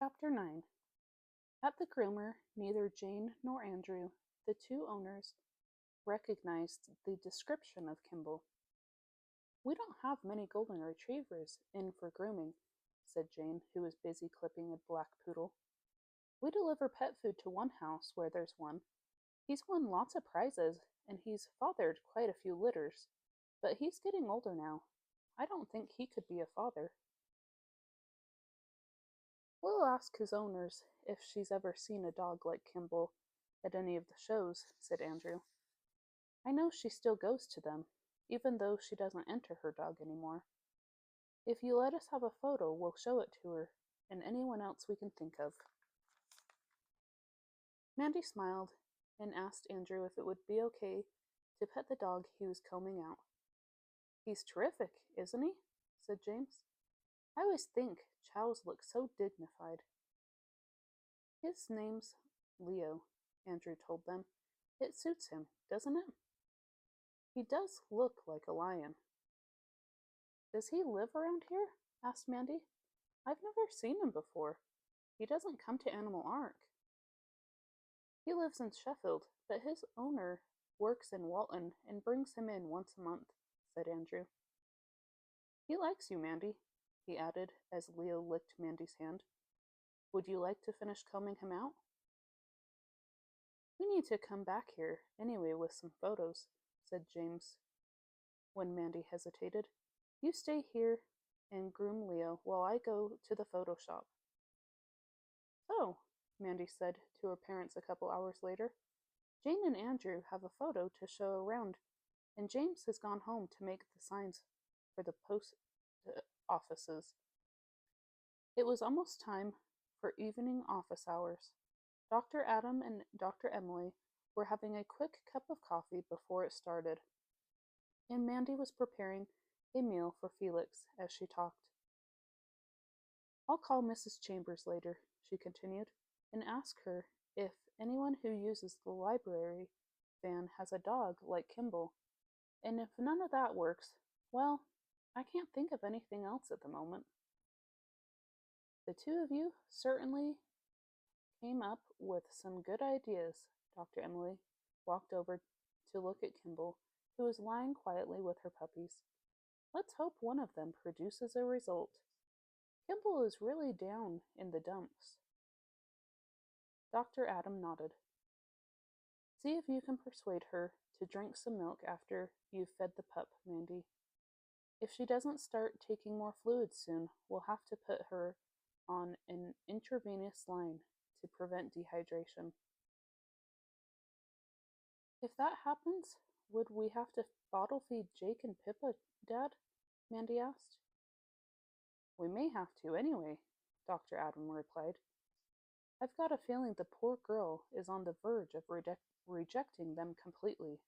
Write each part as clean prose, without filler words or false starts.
Chapter 9. At the groomer, neither Jane nor Andrew, the two owners, recognized the description of Kimball. "We don't have many golden retrievers in for grooming," said Jane, who was busy clipping a black poodle. "We deliver pet food to one house where there's one. He's won lots of prizes, and he's fathered quite a few litters, but he's getting older now. I don't think he could be a father." "We'll ask his owners if she's ever seen a dog like Kimball at any of the shows," said Andrew. "I know she still goes to them, even though she doesn't enter her dog anymore. If you let us have a photo, we'll show it to her and anyone else we can think of." Mandy smiled and asked Andrew if it would be okay to pet the dog he was combing out. "He's terrific, isn't he?" said James. "I always think chows look so dignified." "His name's Leo," Andrew told them. "It suits him, doesn't it? He does look like a lion." "Does he live around here?" asked Mandy. "I've never seen him before. He doesn't come to Animal Ark." "He lives in Sheffield, but his owner works in Walton and brings him in once a month," said Andrew. "He likes you, Mandy," he added as Leo licked Mandy's hand. "Would you like to finish combing him out?" "We need to come back here anyway with some photos," said James when Mandy hesitated. "You stay here and groom Leo while I go to the photo shop." "So," Mandy said to her parents a couple hours later, "Jane and Andrew have a photo to show around, and James has gone home to make the signs for the post offices." It was almost time for evening office hours. Dr. Adam and Dr. Emily were having a quick cup of coffee before it started, and Mandy was preparing a meal for Felix as she talked. "I'll call Mrs. Chambers later," she continued, "and ask her if anyone who uses the library van has a dog like Kimball. And if none of that works, well, I can't think of anything else at the moment." "The two of you certainly came up with some good ideas." Dr. Emily walked over to look at Kimball, who was lying quietly with her puppies. "Let's hope one of them produces a result. Kimball is really down in the dumps." Dr. Adam nodded. "See if you can persuade her to drink some milk after you've fed the pup, Mandy. If she doesn't start taking more fluids soon, we'll have to put her on an intravenous line to prevent dehydration." "If that happens, would we have to bottle feed Jake and Pippa, Dad?" Mandy asked. "We may have to anyway," Dr. Adam replied. "I've got a feeling the poor girl is on the verge of rejecting them completely."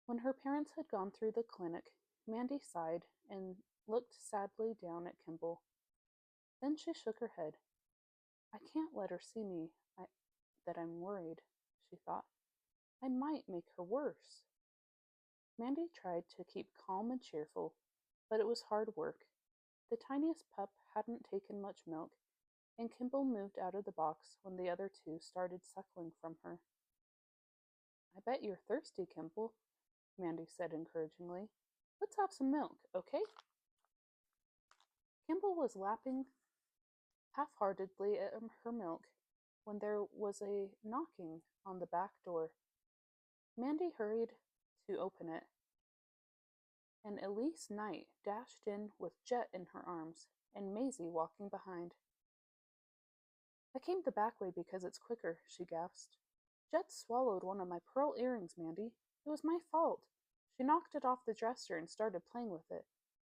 When her parents had gone through the clinic, Mandy sighed and looked sadly down at Kimball. Then she shook her head. "I can't let her see me that I'm worried," she thought. "I might make her worse." Mandy tried to keep calm and cheerful, but it was hard work. The tiniest pup hadn't taken much milk, and Kimball moved out of the box when the other two started suckling from her. "I bet you're thirsty, Kimball," Mandy said encouragingly. "Let's have some milk, okay?" Kimball was lapping half-heartedly at her milk when there was a knocking on the back door. Mandy hurried to open it, and Elise Knight dashed in with Jet in her arms and Maisie walking behind. "I came the back way because it's quicker," she gasped. "Jet swallowed one of my pearl earrings, Mandy. It was my fault. She knocked it off the dresser and started playing with it.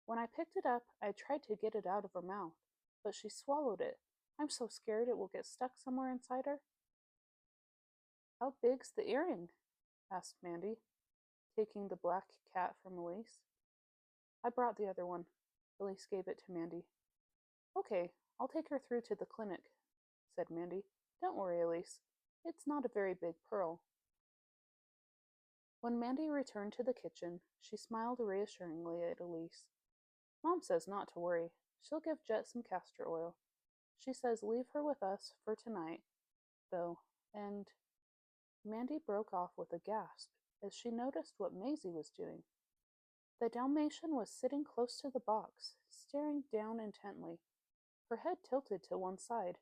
When I picked it up, I tried to get it out of her mouth, but she swallowed it. I'm so scared it will get stuck somewhere inside her." "How big's the earring?" asked Mandy, taking the black cat from Elise. "I brought the other one." Elise gave it to Mandy. "Okay, I'll take her through to the clinic," said Mandy. "Don't worry, Elise. It's not a very big pearl." When Mandy returned to the kitchen, she smiled reassuringly at Elise. "Mom says not to worry. She'll give Jet some castor oil. She says leave her with us for tonight, though, and Mandy broke off with a gasp as she noticed what Maisie was doing. The Dalmatian was sitting close to the box, staring down intently, her head tilted to one side.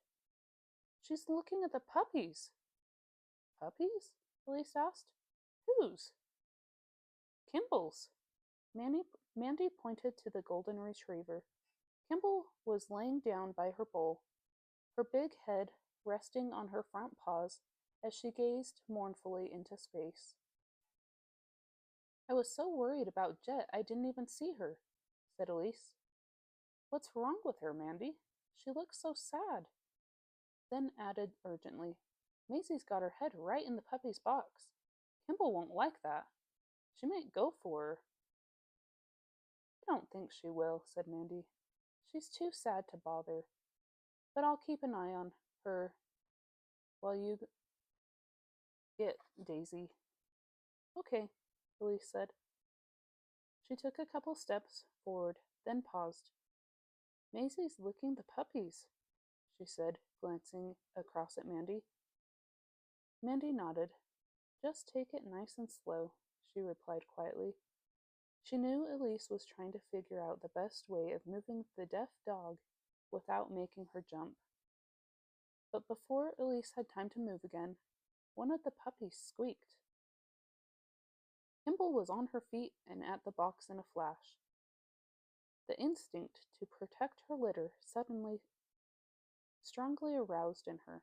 She's looking at the puppies. Puppies? Elise asked. Whose? Kimball's. Mandy pointed to the golden retriever. Kimball was laying down by her bowl, her big head resting on her front paws as she gazed mournfully into space. I was so worried about Jet I didn't even see her, said Elise. What's wrong with her, Mandy? She looks so sad. Then added urgently, Maisie's got her head right in the puppy's box. Kimball won't like that. She might go for her. I don't think she will, said Mandy. She's too sad to bother. But I'll keep an eye on her while you get Daisy. Okay, Elise said. She took a couple steps forward, then paused. Maisie's licking the puppies, she said, glancing across at Mandy. Mandy nodded. Just take it nice and slow, she replied quietly. She knew Elise was trying to figure out the best way of moving the deaf dog without making her jump. But before Elise had time to move again, one of the puppies squeaked. Kimball was on her feet and at the box in a flash. The instinct to protect her litter suddenly strongly aroused in her.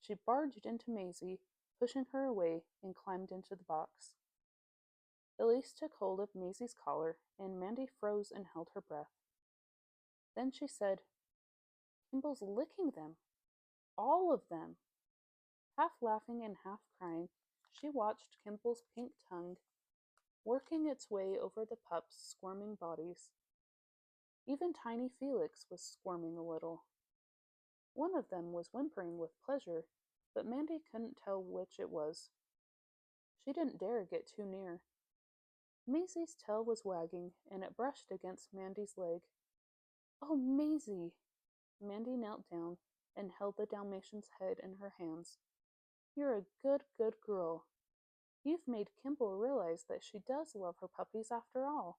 She barged into Maisie, pushing her away, and climbed into the box. Elise took hold of Maisie's collar, and Mandy froze and held her breath. Then she said, Kimball's licking them. All of them. Half laughing and half crying, she watched Kimball's pink tongue working its way over the pups' squirming bodies. Even tiny Felix was squirming a little. One of them was whimpering with pleasure, but Mandy couldn't tell which it was. She didn't dare get too near. Maisie's tail was wagging, and it brushed against Mandy's leg. Oh, Maisie! Mandy knelt down and held the Dalmatian's head in her hands. You're a good, good girl. You've made Kimball realize that she does love her puppies after all.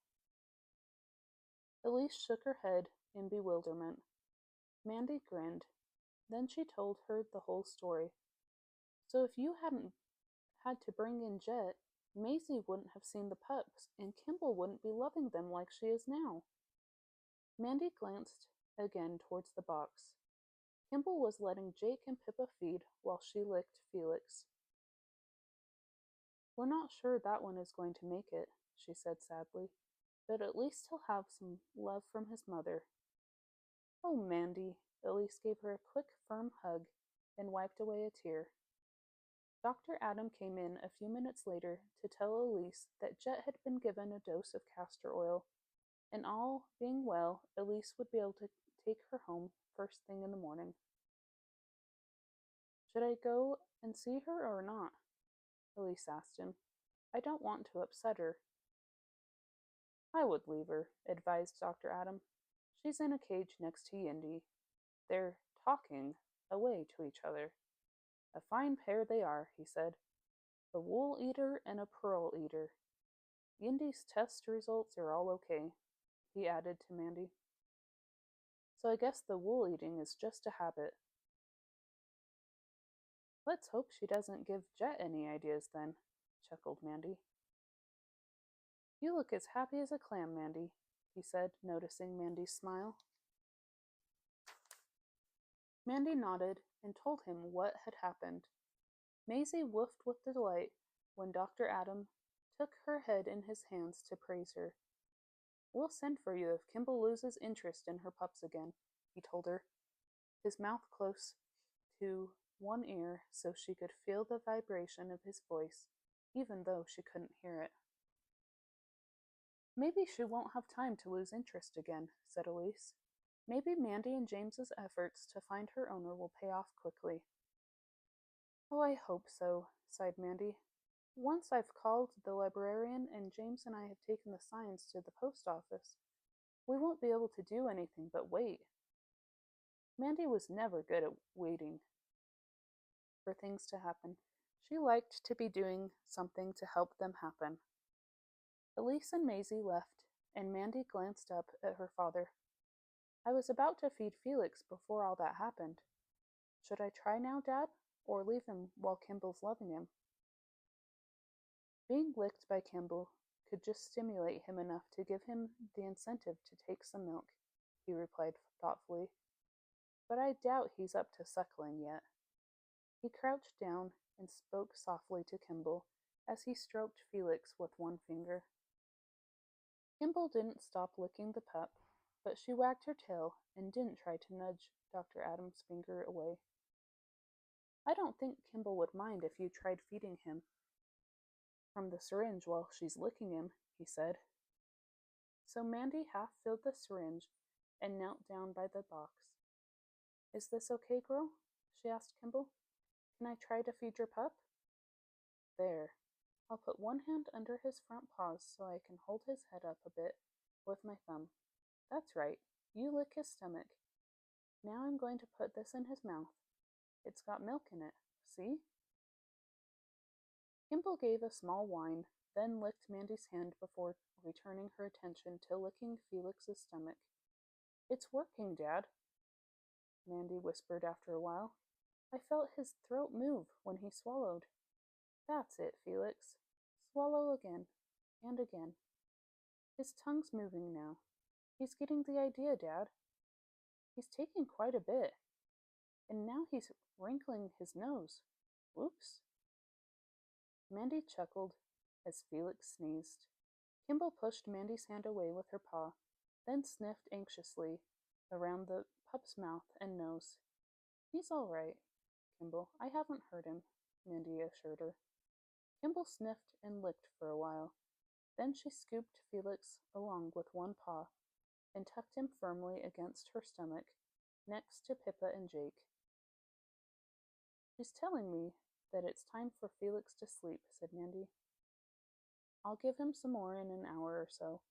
Elise shook her head in bewilderment. Mandy grinned. Then she told her the whole story. So if you hadn't had to bring in Jet, Maisie wouldn't have seen the pups, and Kimball wouldn't be loving them like she is now. Mandy glanced again towards the box. Kimball was letting Jake and Pippa feed while she licked Felix. We're not sure that one is going to make it, she said sadly, but at least he'll have some love from his mother. Oh, Mandy, Elise gave her a quick, firm hug and wiped away a tear. Dr. Adam came in a few minutes later to tell Elise that Jet had been given a dose of castor oil, and all being well, Elise would be able to take her home first thing in the morning. Should I go and see her or not? Elise asked him. I don't want to upset her. I would leave her, advised Dr. Adam. She's in a cage next to Yindy. They're talking away to each other. A fine pair they are, he said. A wool eater and a pearl eater. Yindy's test results are all okay, he added to Mandy. So I guess the wool eating is just a habit. Let's hope she doesn't give Jet any ideas then, chuckled Mandy. You look as happy as a clam, Mandy, he said, noticing Mandy's smile. Mandy nodded and told him what had happened. Maisie woofed with delight when Dr. Adam took her head in his hands to praise her. We'll send for you if Kimball loses interest in her pups again, he told her, his mouth close to one ear so she could feel the vibration of his voice, even though she couldn't hear it. Maybe she won't have time to lose interest again, said Elise. Maybe Mandy and James's efforts to find her owner will pay off quickly. Oh, I hope so, sighed Mandy. Once I've called the librarian and James and I have taken the signs to the post office, we won't be able to do anything but wait. Mandy was never good at waiting for things to happen. She liked to be doing something to help them happen. Elise and Maisie left, and Mandy glanced up at her father. I was about to feed Felix before all that happened. Should I try now, Dad, or leave him while Kimball's loving him? Being licked by Kimball could just stimulate him enough to give him the incentive to take some milk, he replied thoughtfully. But I doubt he's up to suckling yet. He crouched down and spoke softly to Kimball as he stroked Felix with one finger. Kimball didn't stop licking the pup, but she wagged her tail and didn't try to nudge Dr. Adams' finger away. I don't think Kimball would mind if you tried feeding him from the syringe while she's licking him, he said. So Mandy half filled the syringe and knelt down by the box. Is this okay, girl? She asked Kimball. Can I try to feed your pup? There. I'll put one hand under his front paws so I can hold his head up a bit with my thumb. That's right. You lick his stomach. Now I'm going to put this in his mouth. It's got milk in it. See? Kimball gave a small whine, then licked Mandy's hand before returning her attention to licking Felix's stomach. It's working, Dad, Mandy whispered after a while. I felt his throat move when he swallowed. That's it, Felix. Swallow again, and again. His tongue's moving now. He's getting the idea, Dad. He's taking quite a bit. And now he's wrinkling his nose. Whoops. Mandy chuckled as Felix sneezed. Kimball pushed Mandy's hand away with her paw, then sniffed anxiously around the pup's mouth and nose. He's all right, Kimball. I haven't hurt him, Mandy assured her. Kimball sniffed and licked for a while. Then she scooped Felix along with one paw and tucked him firmly against her stomach, next to Pippa and Jake. She's telling me that it's time for Felix to sleep, said Mandy. I'll give him some more in an hour or so.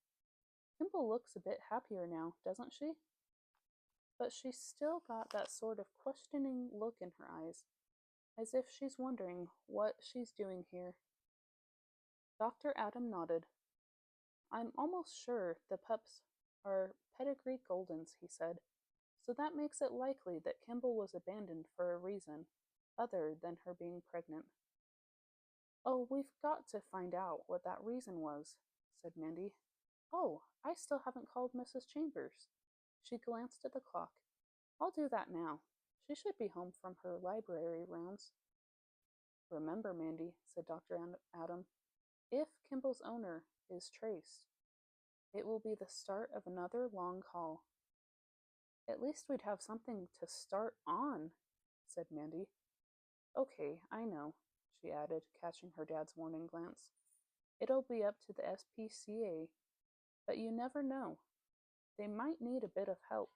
Kimball looks a bit happier now, doesn't she? But she's still got that sort of questioning look in her eyes, as if she's wondering what she's doing here. Dr. Adam nodded. I'm almost sure the pups are pedigree Goldens, he said, so that makes it likely that Kimball was abandoned for a reason other than her being pregnant. Oh, we've got to find out what that reason was, said Mandy. Oh, I still haven't called Mrs. Chambers. She glanced at the clock. I'll do that now. She should be home from her library rounds. Remember, Mandy, said Dr. Adam, if Kimball's owner is traced, it will be the start of another long haul. At least we'd have something to start on, said Mandy. Okay, I know, she added, catching her dad's warning glance. It'll be up to the SPCA, but you never know. They might need a bit of help.